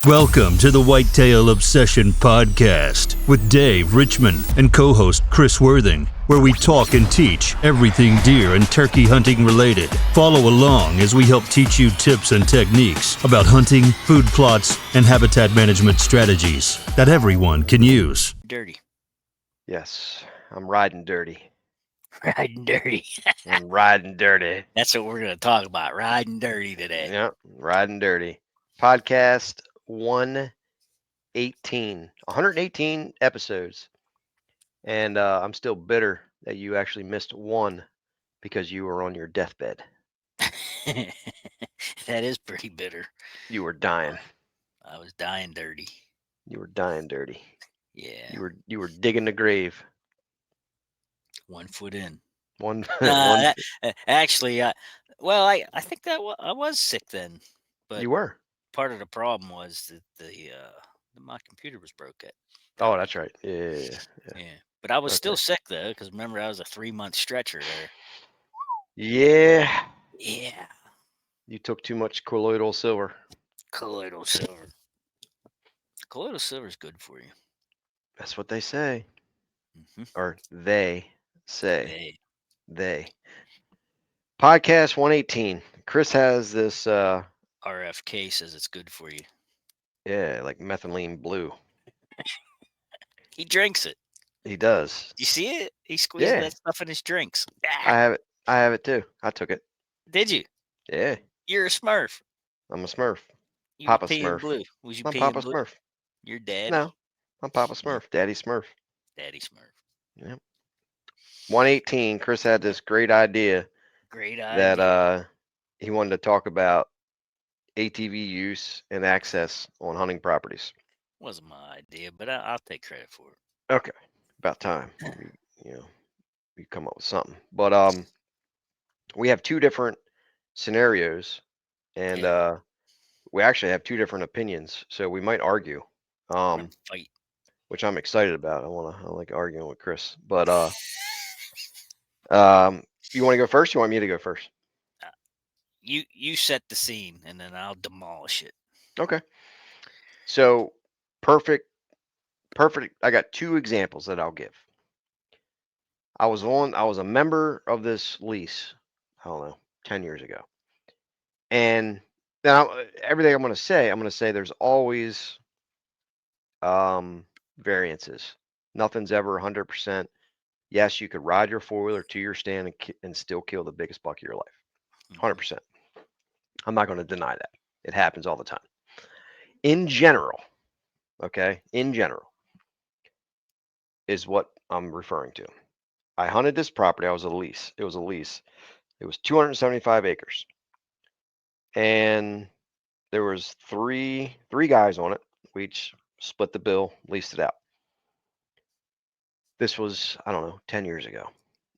Welcome to the Whitetail Obsession Podcast with Dave Richmond and co-host Chris Worthing, where we talk and teach everything deer and turkey hunting related. Follow along as we help teach you tips and techniques about hunting, food plots, and habitat management strategies that everyone can use. Dirty. Yes, I'm riding dirty. Riding dirty. I'm riding dirty. That's what we're going to talk about. Riding dirty today. Yep, riding dirty. Podcast 118 episodes. And I'm still bitter that you actually missed one because you were on your deathbed. That is pretty bitter. You were dying. I was dying dirty. You were dying dirty. Yeah. You were digging the grave. 1 foot in. Actually, I think that I was sick then. But you were. Part of the problem was that my computer was broke. Oh, that's right. Yeah. But I was still sick though, because remember I was a 3-month stretcher there. Yeah. Yeah. You took too much colloidal silver. Colloidal silver. Colloidal silver is good for you. That's what they say. Mm-hmm. Or they say. They. Podcast 118. Chris has this RFK says it's good for you. Yeah, like methylene blue. He drinks it. He does. You see it? He squeezes that stuff in his drinks. I have it too. I took it. Did you? Yeah. You're a Smurf. I'm a Smurf. You Papa peeing Smurf. blue. Was you I'm peeing Papa blue? Smurf. Your dad? No, I'm Papa Smurf. Daddy Smurf. Daddy Smurf. Yep. 118. Chris had this great idea. That he wanted to talk about ATV use and access on hunting properties. Wasn't my idea, but I'll take credit for it. Okay, about time. We come up with something. But we have two different scenarios, and we actually have two different opinions, so we might argue. Fight. Which I'm excited about. I like arguing with Chris. But you want to go first? Or you want me to go first? You set the scene, and then I'll demolish it. Okay. So perfect. I got two examples that I'll give. I was a member of this lease, I don't know, 10 years ago. And now everything I'm going to say there's always variances. Nothing's ever 100%. Yes, you could ride your four-wheeler to your stand and still kill the biggest buck of your life. 100%. I'm not going to deny that. It happens all the time. In general, is what I'm referring to. I hunted this property. It was a lease. It was 275 acres. And there was three guys on it. We each split the bill, leased it out. This was, 10 years ago.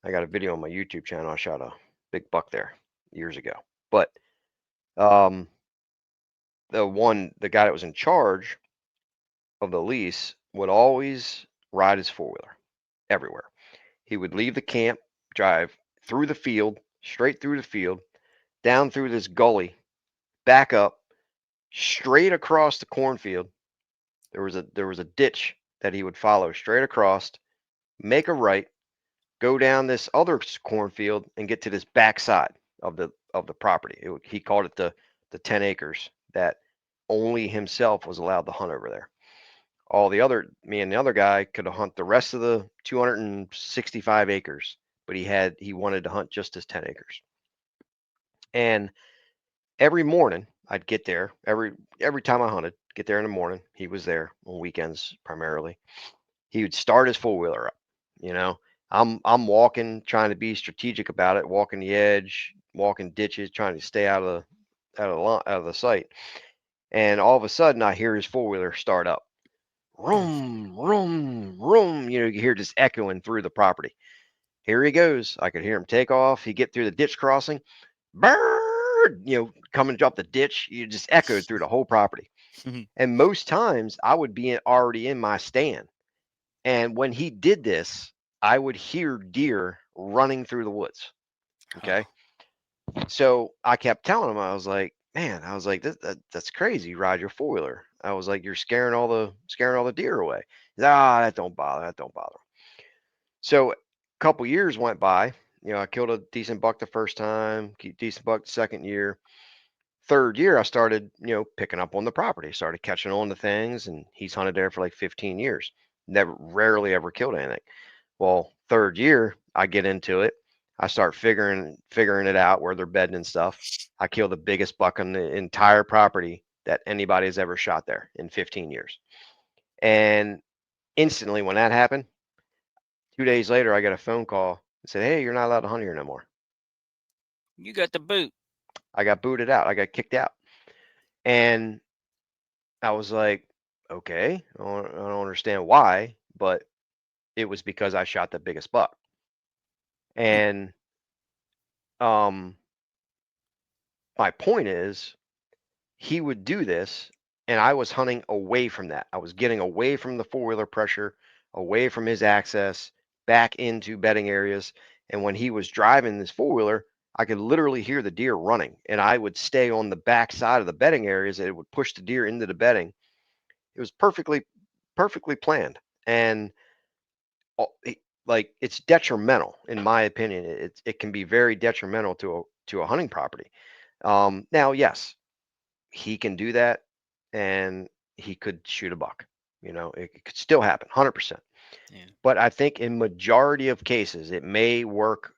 I got a video on my YouTube channel. I shot a big buck there years ago. But the guy that was in charge of the lease would always ride his four-wheeler everywhere. He would leave the camp, drive through the field, straight through the field, down through this gully, back up, straight across the cornfield. There was a ditch that he would follow straight across, make a right, go down this other cornfield, and get to this backside of the property. He called it the 10 acres that only himself was allowed to hunt over there. Me and the other guy could hunt the rest of the 265 acres, but he wanted to hunt just his 10 acres. And every morning I'd get there, every time I hunted, get there in the morning. He was there on weekends primarily. He would start his four-wheeler up. I'm walking, trying to be strategic about it, walking the edge, walking ditches, trying to stay out of the sight. And all of a sudden I hear his four-wheeler start up. Vroom, vroom, vroom. You hear just echoing through the property. Here he goes. I could hear him take off. He get through the ditch crossing. Bird, coming up the ditch. You just echoed through the whole property. And most times I would be already in my stand. And when he did this, I would hear deer running through the woods. Okay. So I kept telling him, I was like, man, that's crazy. You ride your four-wheeler. I was like, you're scaring all the deer away. He's like, ah, that don't bother. That don't bother. So a couple years went by. I killed a decent buck the first time, decent buck the second year. Third year, I started, picking up on the property, started catching on to things, and he's hunted there for like 15 years. Never, rarely ever killed anything. Well, third year, I get into it. I start figuring it out where they're bedding and stuff. I kill the biggest buck on the entire property that anybody has ever shot there in 15 years. And instantly, when that happened, 2 days later, I got a phone call and said, "Hey, you're not allowed to hunt here no more." You got the boot. I got booted out. I got kicked out. And I was like, okay, I don't understand why, but it was because I shot the biggest buck. And um, my point is, he would do this, and I was hunting away from that. I was getting away from the four-wheeler pressure, away from his access, back into bedding areas. And when he was driving this four-wheeler, I could literally hear the deer running, and I would stay on the back side of the bedding areas, and it would push the deer into the bedding. It was perfectly planned. And like, it's detrimental, in my opinion. It can be very detrimental to a hunting property. Now, yes, he can do that, and he could shoot a buck. It could still happen, 100%. Yeah. But I think in majority of cases, it may work.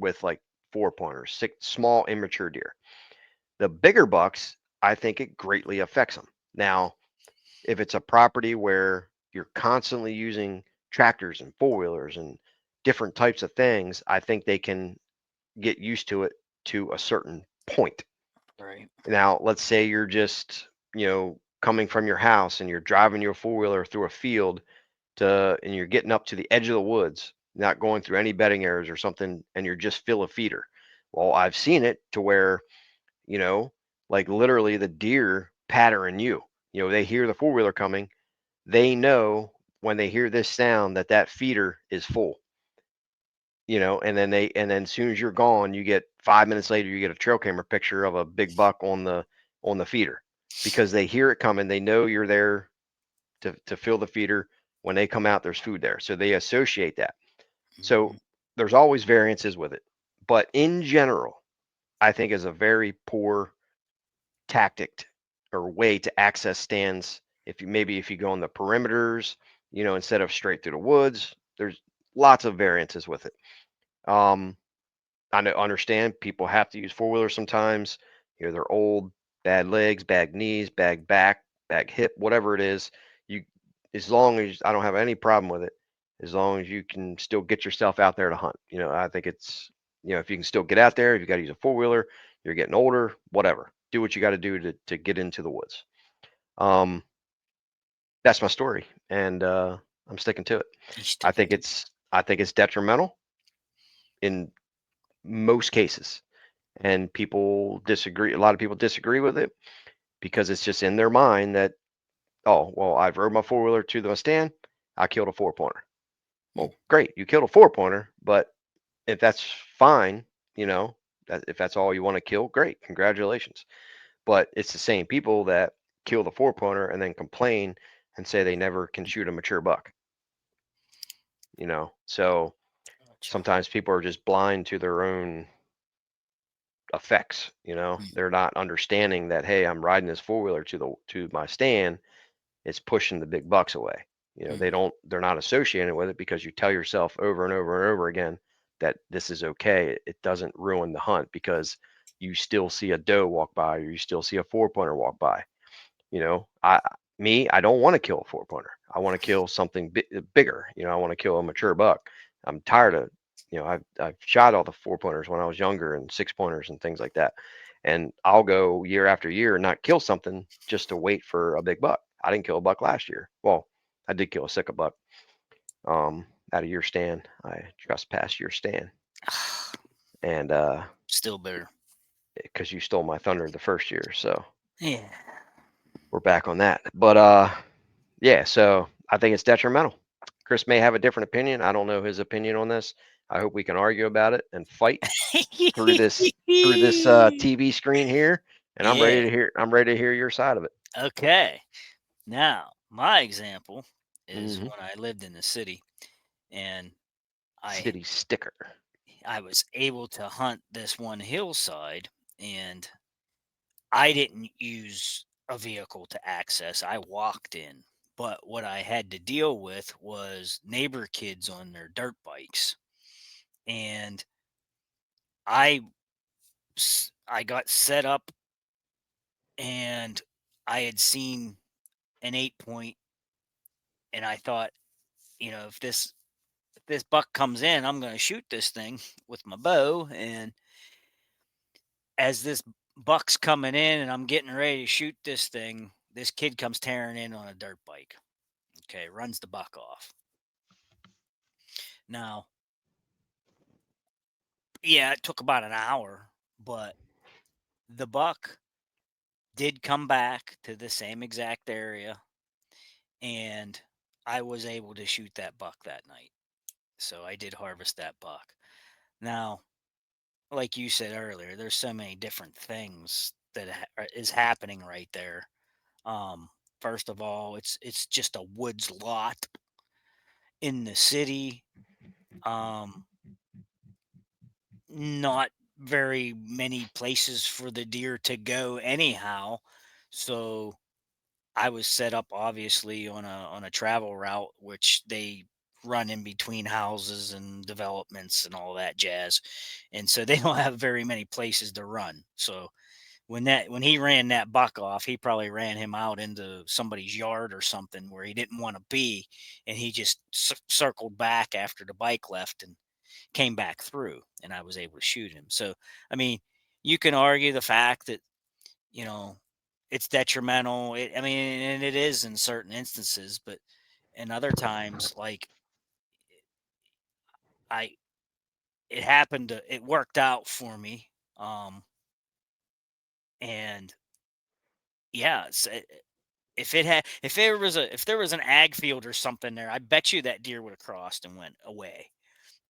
With like four pointers, small immature deer. The bigger bucks, I think it greatly affects them. Now, if it's a property where you're constantly using tractors and four-wheelers and different types of things, I think they can get used to it to a certain point. Right. Now, let's say you're just, coming from your house and you're driving your four-wheeler through a field and you're getting up to the edge of the woods, not going through any bedding areas or something, and you're just fill a feeder. Well, I've seen it to where, like literally the deer pattern you. They hear the four-wheeler coming. They know when they hear this sound that feeder is full. And then as soon as you're gone, you get 5 minutes later, you get a trail camera picture of a big buck on the feeder, because they hear it coming. They know you're there to fill the feeder. When they come out, there's food there, so they associate that. So there's always variances with it, but in general, I think is a very poor tactic or way to access stands. If you go on the perimeters, instead of straight through the woods, there's lots of variances with it. I understand people have to use four-wheelers sometimes. They're old, bad legs, bad knees, bad back, bad hip, whatever it is. As long as I don't have any problem with it, as long as you can still get yourself out there to hunt. I think it's, if you can still get out there, if you got to use a four-wheeler, you're getting older, whatever. Do what you got to do to get into the woods. That's my story, and I'm sticking to it. I think it's detrimental in most cases, and people disagree. A lot of people disagree with it because it's just in their mind that, oh, well, I've rode my four-wheeler to the stand, I killed a four-pointer. Well, great, you killed a four-pointer, but if that's fine, if that's all you want to kill, great, congratulations. But it's the same people that kill the four-pointer and then complain and say they never can shoot a mature buck. So sometimes people are just blind to their own effects. They're not understanding that, hey, I'm riding this four-wheeler to my stand, it's pushing the big bucks away. They're not associating with it because you tell yourself over and over and over again that this is okay. It doesn't ruin the hunt because you still see a doe walk by, or you still see a four-pointer walk by. I don't want to kill a four-pointer. I want to kill something bigger. I want to kill a mature buck. I'm tired of, I've shot all the four-pointers when I was younger, and six-pointers and things like that. And I'll go year after year and not kill something just to wait for a big buck. I didn't kill a buck last year. Well, I did kill a sick buck out of your stand. I trespassed your stand. And still better because you stole my thunder the first year. So yeah, we're back on that. But yeah, so I think it's detrimental. Chris may have a different opinion. I don't know his opinion on this. I hope we can argue about it and fight through this TV screen here. And I'm ready to hear your side of it. Okay. Now, my example is Hmm. when I lived in the city and I City sticker. I was able to hunt this one hillside and I didn't use a vehicle to access. I walked in. But what I had to deal with was neighbor kids on their dirt bikes. And I I got set up and I had seen an 8 point and I thought, if this buck comes in, I'm going to shoot this thing with my bow. And as this buck's coming in and I'm getting ready to shoot this thing, this kid comes tearing in on a dirt bike. Okay, runs the buck off. Now, yeah, it took about an hour, but the buck did come back to the same exact area and I was able to shoot that buck that night. So I did harvest that buck. Now, like you said earlier, there's so many different things that is happening right there. Um, First of all, it's just a woods lot in the city. Um, Not very many places for the deer to go anyhow. So I was set up obviously on a travel route which they run in between houses and developments and all that jazz. And so they don't have very many places to run. So when he ran that buck off, he probably ran him out into somebody's yard or something where he didn't want to be, and he just circled back after the bike left and came back through, and I was able to shoot him. So, I mean, you can argue the fact that you know it's detrimental. I mean, and it is in certain instances, but in other times, like I, it happened to, it worked out for me. And yeah, if there was an ag field or something there, I bet you that deer would have crossed and went away.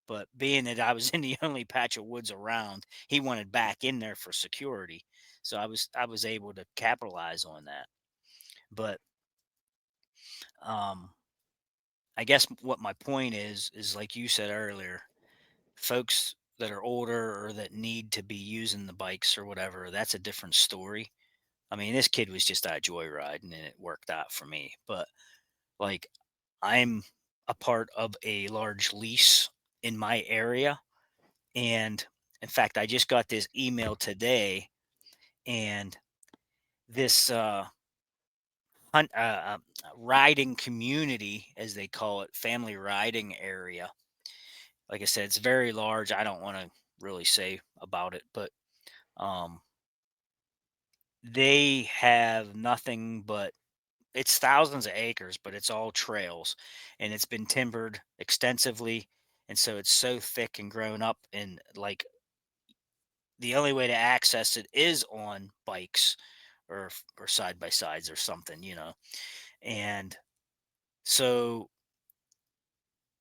But being that I was in the only patch of woods around, he wanted back in there for security. So I was able to capitalize on that. But um I guess what my point is like you said earlier, folks that are older or that need to be using the bikes or whatever, that's a different story. I mean, this kid was just out joyriding and it worked out for me. But like I'm a part of a large lease in my area. And in fact, I just got this email today, and this riding community, as they call it, family riding area. Like I said, it's very large. I don't want to really say about it, but um, they have nothing but it's thousands of acres, but it's all trails, and it's been timbered extensively, and so it's so thick and grown up, and like the only way to access it is on bikes or side by sides or something. And so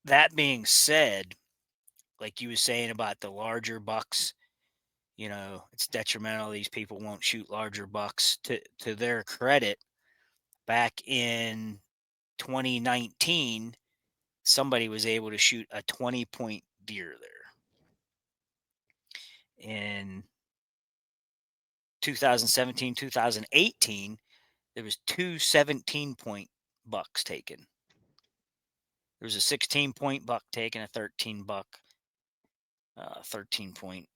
that being said, like you was saying about the larger bucks, it's detrimental. These people won't shoot larger bucks. To their credit, back in 2019, somebody was able to shoot a 20-point deer there. In 2017, 2018, there was two 17-point bucks taken. There was a 16-point buck taken, a 13 point,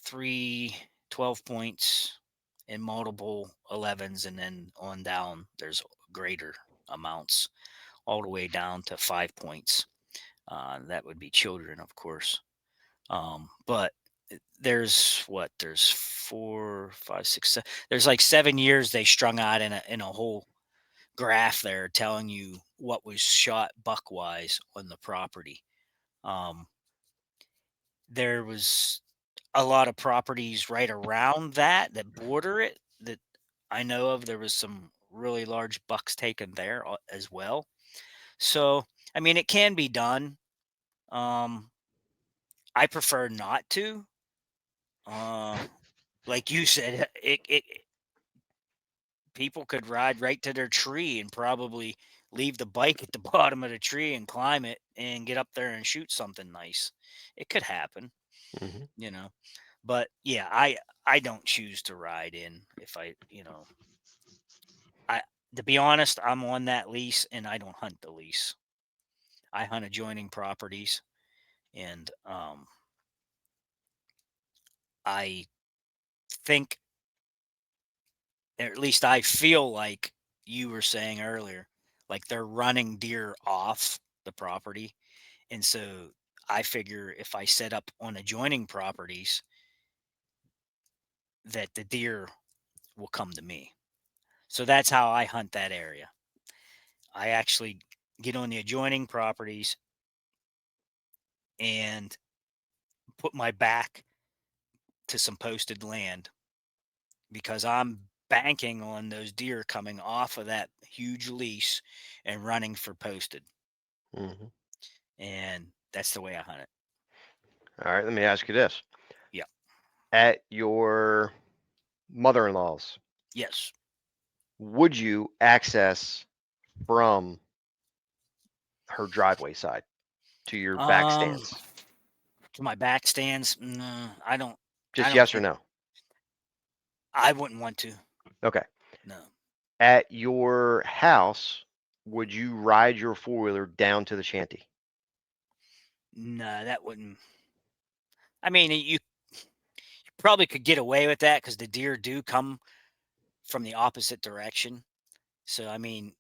three 12 points, and multiple 11s, and then on down, there's greater amounts, all the way down to 5 points. That would be children, of course. But there's 4, 5, 6, 7. There's like 7 years they strung out in a whole graph there telling you what was shot buck wise on the property. Um, there was a lot of properties right around that border it that I know of. There was some really large bucks taken there as well. So, I mean, it can be done. Um, I prefer not to. Uh, like you said, it people could ride right to their tree and probably leave the bike at the bottom of the tree and climb it and get up there and shoot something nice. It could happen, Hmm. you know. But yeah, I don't choose to ride in if I to be honest, I'm on that lease and I don't hunt the lease. I hunt adjoining properties and I think, or at least I feel like you were saying earlier, like they're running deer off the property. And so I figure if I set up on adjoining properties, that the deer will come to me. So that's how I hunt that area. I actually get on the adjoining properties and put my back to some posted land because I'm banking on those deer coming off of that huge lease and running for posted. Hmm. And that's the way I hunt it. All right, let me ask you this. Yeah. At your mother-in-law's, Yes. would you access from her driveway side to your back Um, stands? to my back stands, no, I don't. I Just don't yes or think no? I wouldn't want to. Okay. No, At your house, would you ride your four-wheeler down to the shanty? no, that wouldn't. I mean, you probably could get away with that because the deer do come from the opposite direction. So, I mean,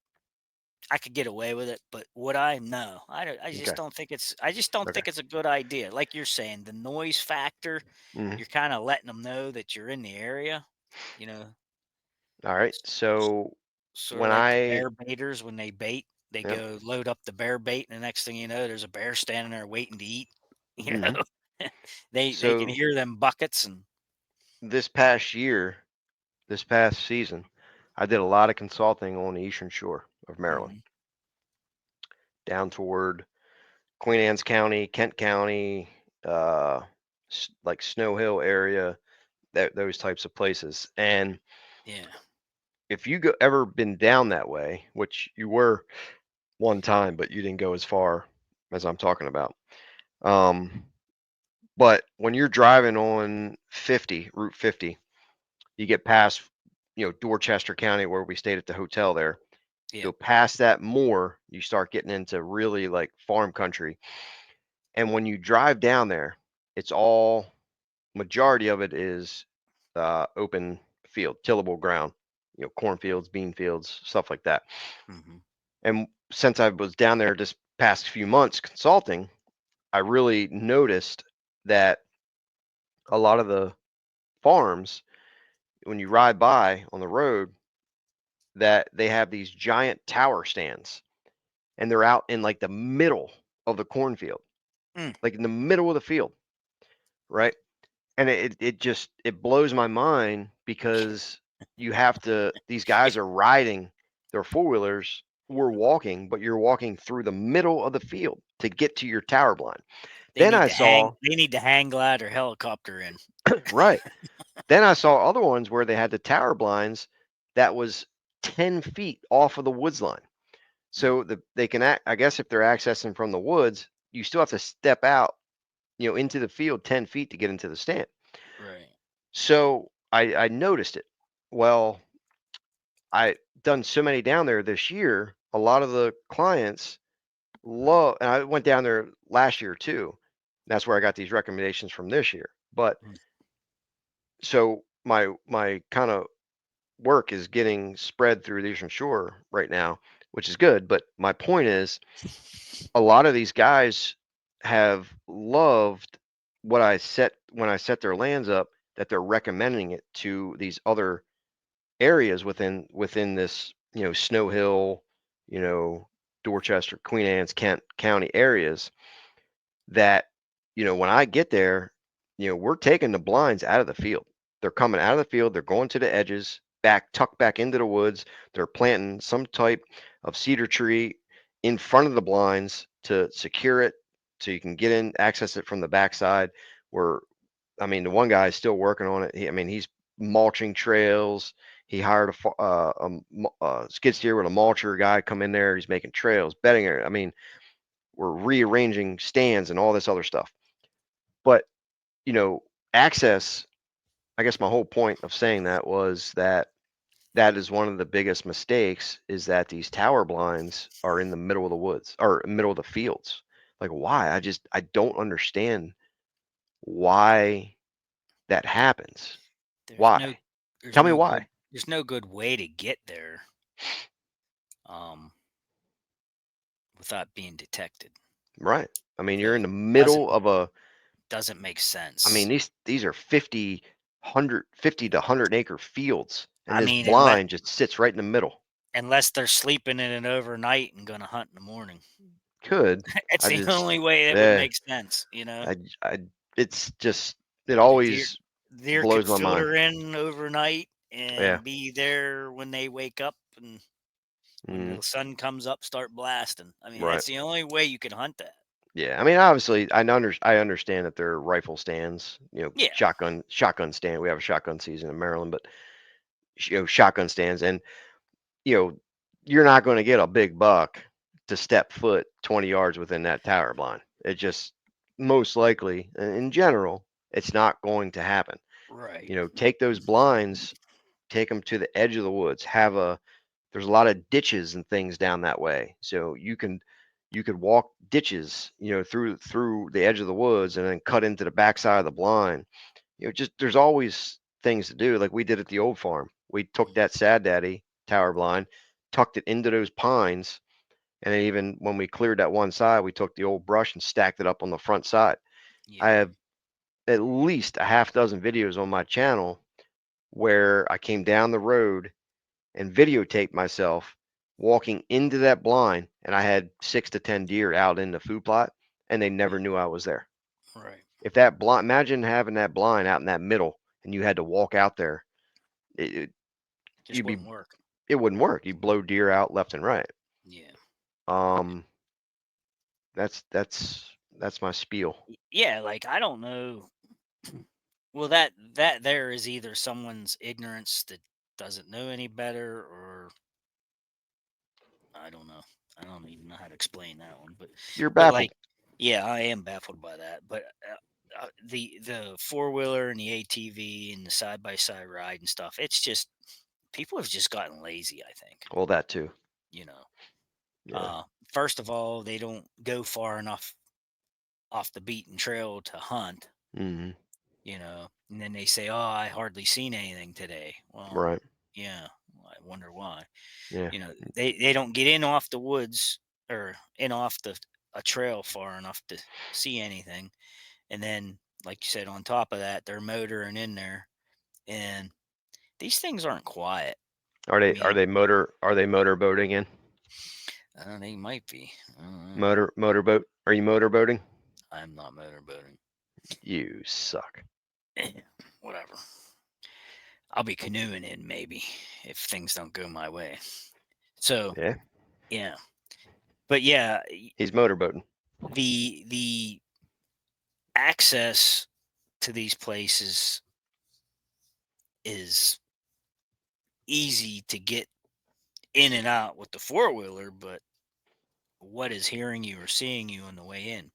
I could get away with it, but would I? No, I don't. I just Okay. don't think it's. I just don't Okay. think it's a good idea. Like you're saying, the noise factor. Hmm. You're kind of letting them know that you're in the area. You know, All right. So sort of when like the I, bear baiters when they bait, they yep. go load up the bear bait, and the next thing you know, there's a bear standing there waiting to eat. You Hmm. know, they can So hear them buckets and this past year, this past season, I did a lot of consulting on the eastern shore of Maryland, mhm, down toward Queen Anne's County, Kent County, uh, like Snow Hill area, those types of places. And yeah, if you ever been down that way, which you were one time, but you didn't go as far as I'm talking about. Um, but when you're driving on 50, Route 50, you get past, Dorchester County where we stayed at the hotel there. yeah, Go past that more, you start getting into really like farm country. And when you drive down there, it's all majority of it is open field, tillable ground, cornfields, bean fields, stuff like that. hmm And since I was down there just past few months consulting, I really noticed that a lot of the farms, when you ride by on the road, that they have these giant tower stands and they're out in like the middle of the cornfield, mm, like in the middle of the field, right? And it just it blows my mind because you have to these yeah. guys are riding their four-wheelers or walking, but you're walking through the middle of the field to get to your tower blind. They Then need I to hang. saw They need to hang glide or helicopter in. right. Then I saw other ones where they had the tower blinds that was 10 feet off of the woods line. Mm, So they can I guess if they're accessing from the woods, you still have to step out, into the field 10 feet to get into the stand. right. So I noticed it. Well, I done so many down there this year. A lot of the clients love, and I went down there last year too. That's where I got these recommendations from this year. But Mm. so my kind of work is getting spread through the Eastern Shore right now, which is good. But my point is, a lot of these guys have loved what I set when I set their lands up, that they're recommending it to these other areas within this, Snow Hill, Dorchester, Queen Anne's, Kent County areas that, when I get there, we're taking the blinds out of the field. They're coming out of the field, they're going to the edges, tucked back into the woods. They're planting some type of cedar tree in front of the blinds to secure it so you can get in, access it from the backside. Where, I mean, the one guy is still working on it. I mean, he's mulching trails. He hired a skid steer with a mulcher guy come in there. He's making trails, bedding area. I mean, we're rearranging stands and all this other stuff. But you know, access. I guess my whole point of saying that was that is one of the biggest mistakes is that these tower blinds are in the middle of the woods or middle of the fields. Like why? I don't understand why that happens. There's no Why? there's Tell me no good why. there's no good way to get there um without being detected. Right. I mean, you're in So the doesn't middle of a doesn't make I mean, sense. these are 50 to 100 acre fields and I this mean, unless blind just sits right in the middle. unless they're sleeping in it overnight and gonna hunt in the morning. Could. It's I the just only way that would yeah, make sense, you know? I it's just it The deer always deer could blows my mind. filter in overnight Yeah. and be there when they wake up, and when Mm, the sun comes up, start blasting. I mean, right. that's the only way you can hunt that. Yeah. I mean, obviously, I understand that they're rifle stands. You know, Yeah, shotgun stand. We have a shotgun season in Maryland, but shotgun stands, and you know, you're not going to get a big buck to step foot 20 yards within that tower blind. It just most likely, in general, it's not going to happen. right. You know, take those blinds, take them to the edge of the woods. There's a lot of ditches and things down that way, so you could walk ditches, you know, through the edge of the woods and then cut into the backside of the blind. You know, just there's always things to do, like we did at the old farm. We took that Sad Daddy tower blind, tucked it into those pines, and then even when we cleared that one side, we took the old brush and stacked it up on the front side. I Yeah, have at least a half dozen videos on my channel where I came down the road and videotaped myself walking into that blind, and I had 6 to 10 deer out in the food plot, and they never yeah, knew I was there. right. If that blind, imagine having that blind out in that middle, and you had to walk out there, it, it Just you'd be wouldn't work. it wouldn't work. You blow deer out left and right. Yeah. Um, that's my spiel. Yeah, like I don't know. Well, that there is either someone's ignorance that doesn't know any better, or I don't know. I don't even know how to explain that one, You're but like, baffled. yeah, I am baffled by that. But the four wheeler and the ATV and the side by side ride and stuff, it's just people have just gotten lazy. I think, Well, that too. you know. Yeah. First of all, they don't go far enough off the beaten trail to hunt, Hmm. and then they say, "Oh, I hardly seen anything today." Well, Right. yeah, I wonder why. Yeah. They don't get in off the woods or in off the a trail far enough to see anything, and then, like you said, on top of that, they're motoring in there, and these things aren't quiet. I mean, Are they motorboating in? they might be. I don't know. Motorboat? Are you motorboating? I'm not motorboating. You suck. Whatever. I'll be canoeing in maybe if things don't go my way. So Yeah. yeah, but yeah, He's motorboating. the access to these places is easy to get in and out with the four wheeler, but what is hearing you or seeing you on the way in?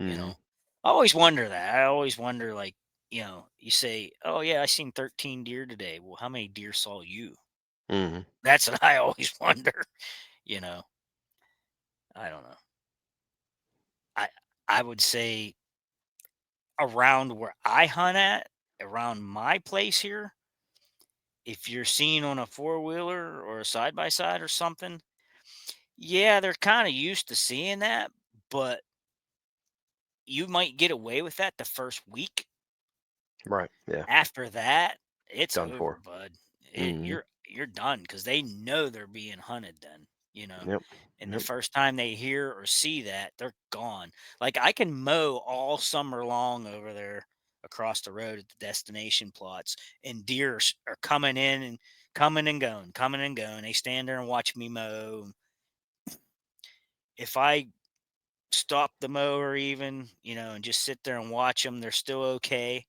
You Hmm. know, I always wonder that. I always wonder, like, you say, "Oh yeah, I seen 13 deer today." Well, how many deer saw you? Hmm. That's what I always wonder. You know, I don't know. I I would say around where I hunt at, around my place here, if you're seen on a four wheeler or a side by side or something, yeah, they're kind of used to seeing that, but you might get away with that the first week. Right. Yeah. After that, it's Done over, for. bud. Hmm. You're done because they know they're being hunted then, you know. Yep. And the Yep. first time they hear or see that, they're gone. Like I can mow all summer long over there across the road at the destination plots, and deer are coming in and coming and going, coming and going. They stand there and watch me mow. If I stop the mower even, and just sit there and watch them, they're still okay.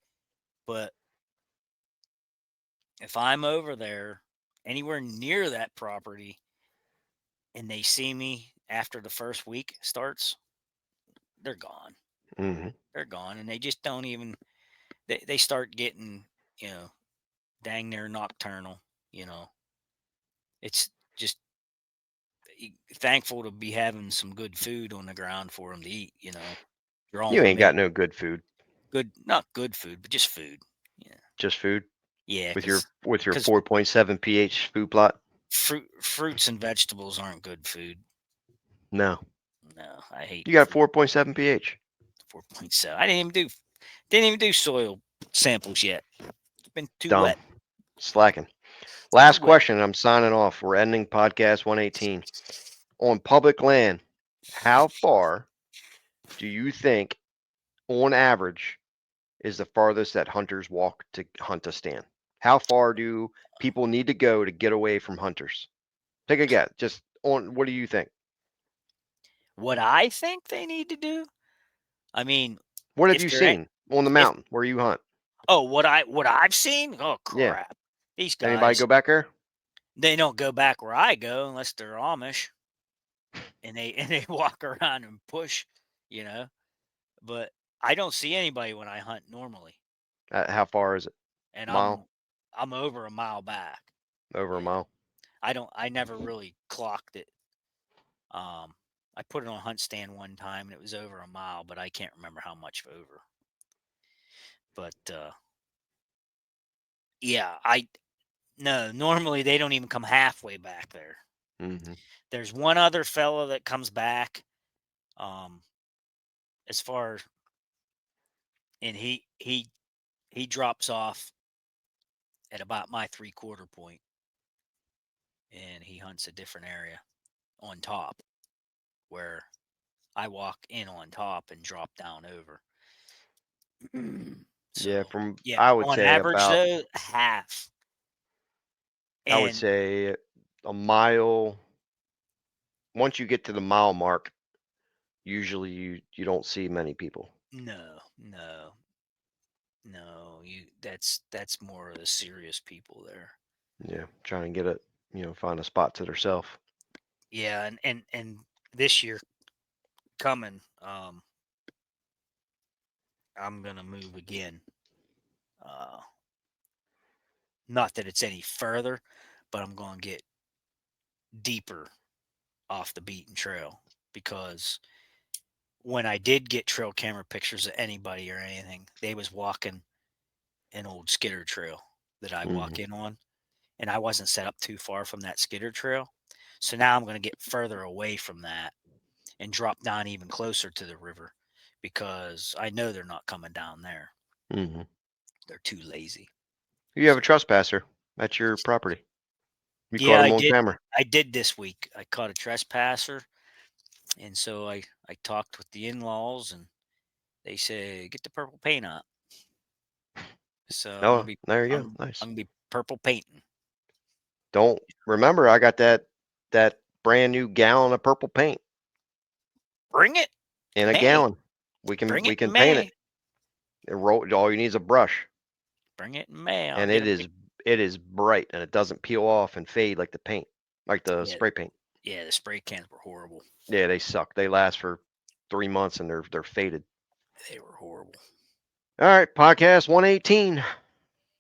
But if I'm over there anywhere near that property and they see me after the first week starts, they're gone. Mm-hmm. They're gone. And they just don't even, they start getting, you know, dang near nocturnal, you know. It's just thankful to be having some good food on the ground for them to eat, you know. Your You own ain't got made no good food, good, not good food, but just food. Yeah. just food Yeah. with your Because 4.7 pH food plot. fruits and vegetables aren't good food. No, No, I hate you got fruit. 4.7 pH. 4.7. I didn't even do soil samples yet. It's been too Dumb, wet. slacking. Too Last wet. question. I'm signing off. We're ending podcast 118. On public land, how far do you think, on average, is the farthest that hunters walk to hunt a stand? How far do people need to go to get away from hunters? Take a guess. Just on what do you think? What I think they need to do. I mean, What have if you they're at, seen on the if mountain where you hunt? what I've seen. Oh Yeah. crap! These Anybody guys, go back there? they don't go back where I go unless they're Amish and they and they walk around and push, you know. But I don't see anybody when I hunt normally, How far is it? and Mile? I'm over a mile back. Over a Yeah, mile? I never really clocked it. Um, I put it on Hunt Stand one time and it was over a mile, but I can't remember how much over. But yeah, I no, normally they don't even come halfway back there. Mm-hmm. There's one other fellow that comes back, um, as far, and he drops off at about my 3/4 point, and he hunts a different area on top where I walk in on top and drop down over. Yeah, So from yeah, I would on say average about though, half. I would And say a mile. Once you get to the mile mark, usually you don't see many people. no, no, no, that's more of the serious people there. Yeah, trying to get it, find a spot to themselves. Yeah, and this year coming, I'm gonna move again. Uh, Not that it's any further, but I'm gonna get deeper off the beaten trail because when I did get trail camera pictures of anybody or anything, they was walking an old skidder trail that I Hmm. walk in on, and I wasn't set up too far from that skidder trail. So now I'm going to get further away from that and drop down even closer to the river because I know they're not coming down there. Hmm. They're too lazy. You have a So trespasser at your property. You caught yeah, him on camera. I did this week. I caught a trespasser, and so I talked with the in-laws, and they said get the purple paint up. So Oh, there you go. I'm Nice. gonna be purple painting. Don't remember, I got that brand new gallon of purple paint Bring it in to a May. gallon. We can Bring we it in can paint it. May. All you need is a brush, Bring it in May. I'll and get it a is big. it is bright and it doesn't peel off and fade like the paint, like the Yeah, spray paint. yeah. The spray cans were horrible. Yeah, they suck. They last for 3 months and they're faded. They were horrible. All right, podcast 118.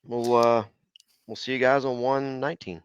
We'll see you guys on 119.